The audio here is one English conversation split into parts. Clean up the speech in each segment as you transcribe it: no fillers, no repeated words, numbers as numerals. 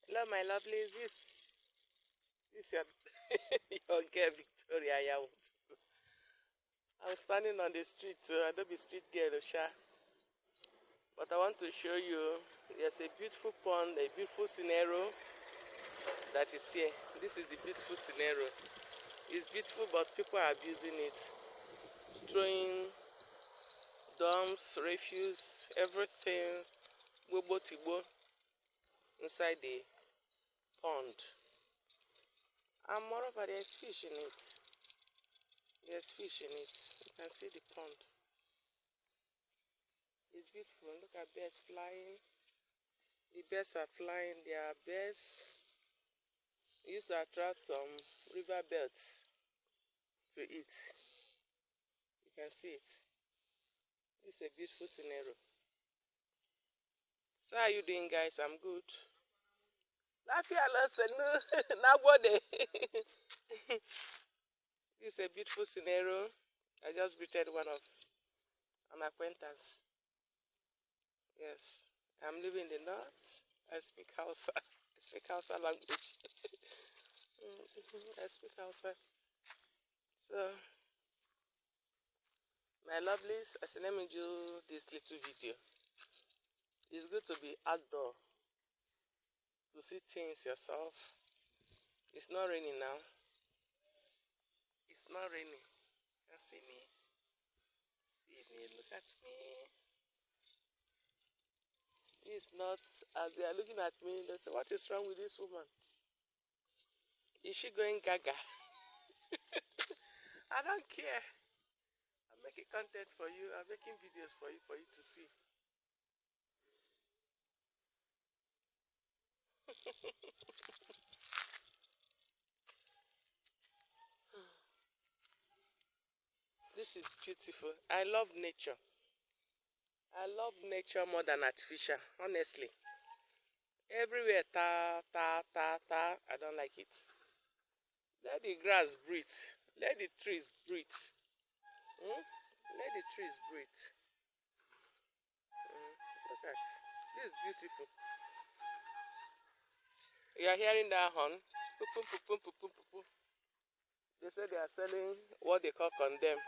Hello, my lovelies. This your, your girl Victoria Yawut. I'm standing on the street, I don't be street girl, Osha. But I want to show you there's a beautiful pond, a beautiful scenario that is here. This is the beautiful scenario. It's beautiful, but people are abusing it, throwing dumps, refuse, everything, bobo tibo, inside the pond. And moreover, there's fish in it. There's fish in it. You can see the pond. It's beautiful. Look at birds flying. The birds are flying. There are birds. It used to attract some river birds to eat. You can see it. It's a beautiful scenario. So how are you doing, guys? I'm good. It's a beautiful scenario. I just greeted one of an acquaintance. Yes, I'm living in the north. I speak Hausa. I speak Hausa language. I speak Hausa. So, my lovelies, I said, let me do this little video. It's good to be outdoor, to see things yourself. It's not raining now. It's not raining. You can see me. See me, look at me. It's not, as they are looking at me, they say, what is wrong with this woman? Is she going gaga? I don't care. I'm making content for you. I'm making videos for you to see. This is beautiful. I love nature. I love nature more than artificial, honestly. Everywhere, ta, ta, ta, ta. I don't like it. Let the grass breathe. Let the trees breathe. Let the trees breathe. Look at this is beautiful. You are hearing that horn? Poo, poo, poo, poo, poo, poo, poo. They say they are selling what they call condemn.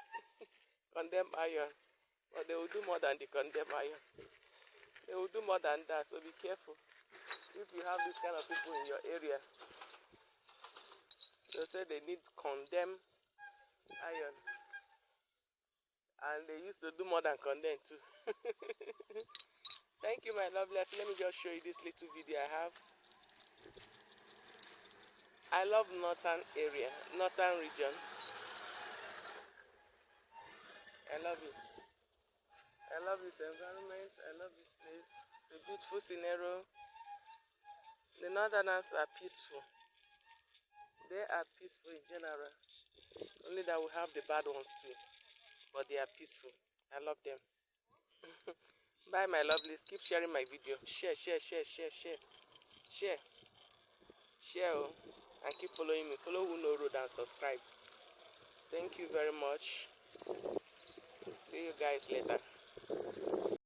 Condemn iron. But they will do more than the condemn iron. They will do more than that, so be careful. If you have this kind of people in your area, they say they need condemn iron. And they used to do more than condemn too. Thank you, my lovely. So let me just show you this little video I have. I love northern area, northern region. I love it. I love this environment. I love this place. It's a beautiful scenario. The northerners are peaceful. They are peaceful in general. Only that we have the bad ones too. But they are peaceful. I love them. Bye, my lovelies. Keep sharing my video. Share. Share, and keep following me. Follow Uno Road and subscribe. Thank you very much. See you guys later.